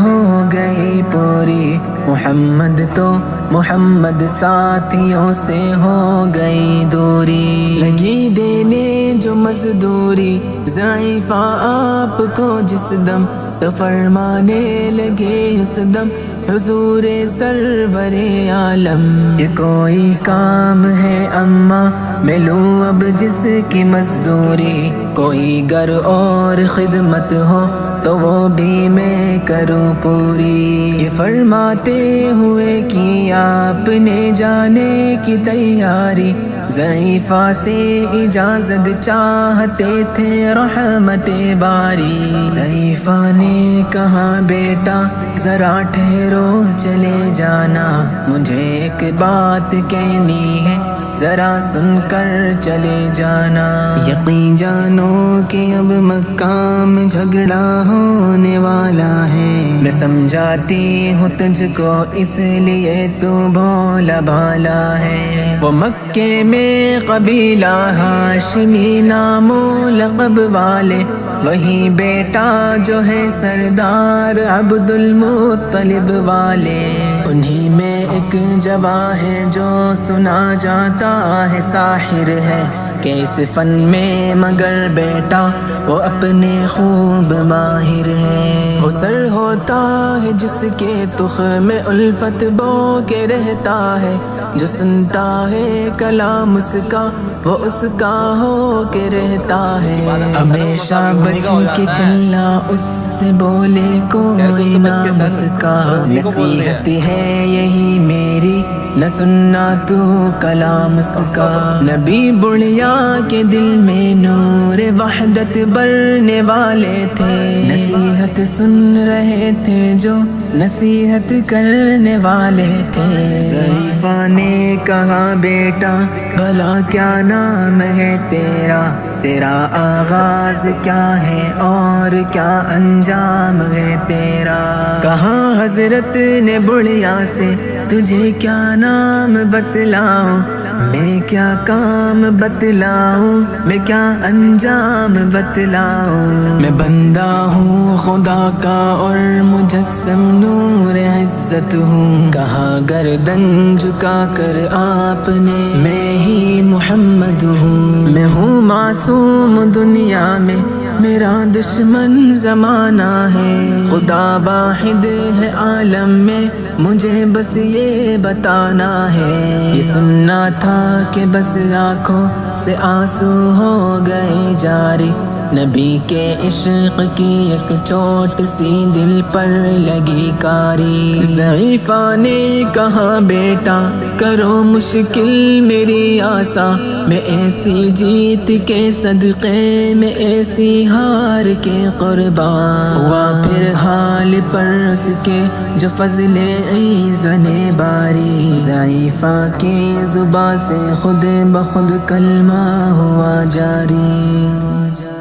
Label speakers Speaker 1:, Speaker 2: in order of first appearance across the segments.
Speaker 1: ہو گئی پوری، محمد تو محمد ساتھیوں سے ہو گئی دوری، لگی دینے جو مزدوری ضعیفہ آپ کو جس دم، تو فرمانے لگے اس دم حضور سرور عالم، یہ کوئی کام ہے اماں میں لوں اب جس کی مزدوری، کوئی گر اور خدمت ہو تو وہ بھی میں کروں پوری، یہ فرماتے ہوئے کی آپ نے جانے کی تیاری، ضعیفہ سے اجازت چاہتے تھے رحمت باری، ضعیفہ نے کہا بیٹا ذرا ٹھہرو چلے جانا، مجھے ایک بات کہنی ہے ذرا سن کر چلے جانا، یقین جانو کہ اب مکہ میں جھگڑا ہونے والا ہے، میں سمجھاتی ہوں تجھ کو اس لیے تو بھولا بھالا ہے، وہ مکے میں قبیلہ ہاشمی نام و لقب والے، وہی بیٹا جو ہے سردار عبد المطلب والے، انہی میں ایک جواں ہے جو سنا جاتا ہے ساحر ہے، کہ اس فن میں مگر بیٹا وہ اپنے خوب ماہر ہے، وہ سر ہوتا ہے جس کے تخ میں الفت بو کے رہتا ہے، جو سنتا ہے کلام اس کا وہ اس کا ہو کے رہتا ہے، ہمیشہ بچ کے چلنا اس سے بولے کوئی نہ مسکا، نصیحت ہے یہی میری نہ سننا تو کلام اس کا، نبی بڑھیا کے دل میں نور وحدت بھرنے والے تھے، نصیحت سن رہے تھے جو نصیحت کرنے والے تھے، ضعیفہ نے کہا بیٹا بھلا کیا نام ہے تیرا، تیرا آغاز کیا ہے اور کیا انجام ہے تیرا، کہا حضرت نے بڑھیا سے تجھے کیا نام بتلاؤں، میں کیا کام بتلاؤں، میں کیا انجام بتلاؤں، میں بندہ ہوں خدا کا اور مجسم نور عزت ہوں، کہا گردن جھکا کر آپ نے میں ہی محمد ہوں، میں ہوں معصوم دنیا میں میرا دشمن زمانہ ہے، خدا واحد ہے عالم میں مجھے بس یہ بتانا ہے، یہ سننا تھا کہ بس آنکھوں سے آنسو ہو گئے جاری، نبی کے عشق کی ایک چوٹ سی دل پر لگی کاری، ضعیفہ نے کہا بیٹا کرو مشکل میری آسا، میں ایسی جیت کے صدقے میں ایسی ہار کے قربان، ہوا پھر حال پر اس کے جو فضل ایزن باری، ضعیفہ کی زبان سے خود بخود کلمہ ہوا جاری،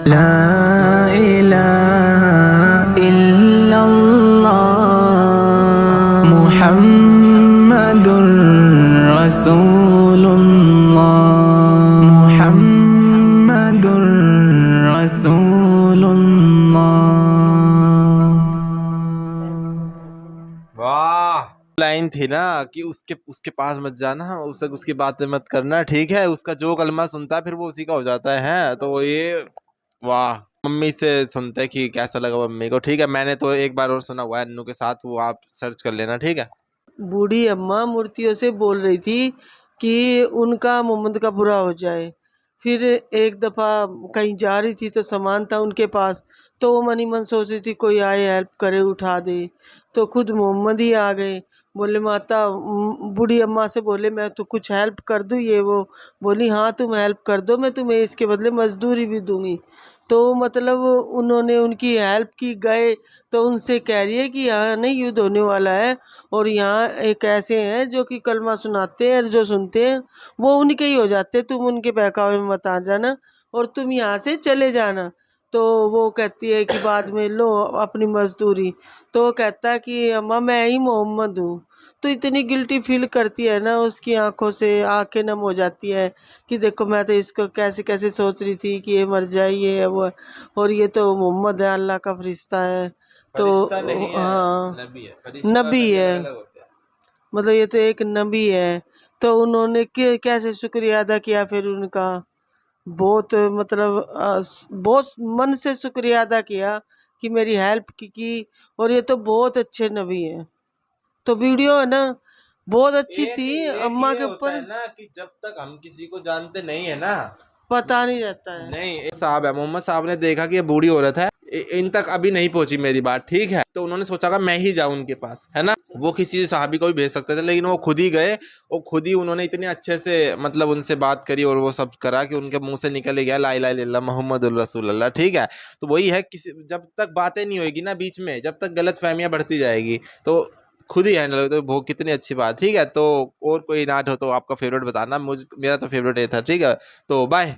Speaker 1: لا الہ الا اللہ محمد رسول اللہ، محمد رسول اللہ۔
Speaker 2: واہ لائن تھی نا کہ اس کے پاس مت جانا، اس کی باتیں مت کرنا، ٹھیک ہے، اس کا جو کلمہ سنتا ہے پھر وہ اسی کا ہو جاتا ہے، تو وہ یہ واہ ممی سے سنتے کہ کیسا لگا ممی کو، ٹھیک ہے، میں نے تو ایک بار اور سنا ہوا ہے انو کے ساتھ، وہ آپ سرچ کر لینا، ٹھیک ہے۔
Speaker 3: بوڑھی اماں مورتیوں سے بول رہی تھی کہ ان کا محمد کا برا ہو جائے، پھر ایک دفعہ کہیں جا رہی تھی تو سامان تھا ان کے پاس، تو وہ منی من سوچ رہی تھی کوئی آئے ہیلپ کرے اٹھا دے، تو خود محمد ہی آ گئے، بولے ماتا بوڑھی اماں سے بولے میں تو کچھ ہیلپ کر دوں، یہ وہ بولی ہاں تم ہیلپ کر دو، میں تمہیں اس کے بدلے مزدوری بھی دوں گی، تو مطلب انہوں نے ان کی ہیلپ کی، گئے تو ان سے کہہ رہی ہے کہ یہاں نہیں یدھ ہونے والا ہے، اور یہاں ایک ایسے ہیں جو کہ کلمہ سناتے ہیں اور جو سنتے ہیں وہ ان کے ہی ہو جاتے، تم ان کے بہکاوے میں مت آ جانا اور تم یہاں سے چلے جانا۔ تو وہ کہتی ہے کہ بعد میں لو اپنی مزدوری، تو وہ کہتا ہے کہ اماں میں ہی محمد ہوں، تو اتنی گلٹی فیل کرتی ہے نا، اس کی آنکھوں سے آنکھیں نم ہو جاتی ہے کہ دیکھو میں تو اس کو کیسے کیسے سوچ رہی تھی کہ یہ مر جائے، یہ ہے وہ ہے، اور یہ تو محمد ہے اللہ کا فرشتہ ہے، تو
Speaker 2: فرشتہ نہیں ہے،
Speaker 3: ہاں
Speaker 2: نبی ہے، فرشتہ اور
Speaker 3: نبی
Speaker 2: نبی
Speaker 3: ہے،
Speaker 2: الگ الگ ہوتے ہیں۔
Speaker 3: مطلب یہ تو ایک نبی ہے، تو انہوں نے کیسے شکریہ ادا کیا پھر ان کا، بہت مطلب بہت من سے شکریہ ادا کیا کہ میری ہیلپ کی، اور یہ تو بہت اچھے نبی ہیں۔ تو ویڈیو ہے نا بہت اچھی تھی
Speaker 2: ایک
Speaker 3: اماں
Speaker 2: یہ
Speaker 3: کے
Speaker 2: ہوتا
Speaker 3: اوپر،
Speaker 2: ہے نا کہ جب تک ہم کسی کو جانتے نہیں ہے نا،
Speaker 3: پتہ نہیں رہتا ہے۔
Speaker 2: نہیں ایک صاحب ہے، محمد صاحب نے دیکھا کہ یہ بوڑھی عورت ہے، ان تک ابھی نہیں پہنچی میری بات، ٹھیک ہے، تو انہوں نے سوچا کہ میں ہی جاؤں ان کے پاس، ہے نا، وہ کسی صحابی کو بھی بھیج سکتے تھے، لیکن وہ خود ہی گئے، اور خود ہی انہوں نے اتنے اچھے سے مطلب ان سے بات کری اور وہ سب کرا کہ ان کے منہ سے نکل گیا لا الہ الا اللہ محمد الرسول اللہ، ٹھیک ہے۔ تو وہی ہے، جب تک باتیں نہیں ہوئے گی نا بیچ میں، جب تک غلط فہمیاں بڑھتی جائے گی، تو خود ہی ہینڈل ہوتے، وہ کتنی اچھی بات، ٹھیک ہے۔ تو اور کوئی ناٹ ہو تو آپ کا فیوریٹ بتانا، میرا تو فیوریٹ یہ تھا، ٹھیک ہے، تو بائے۔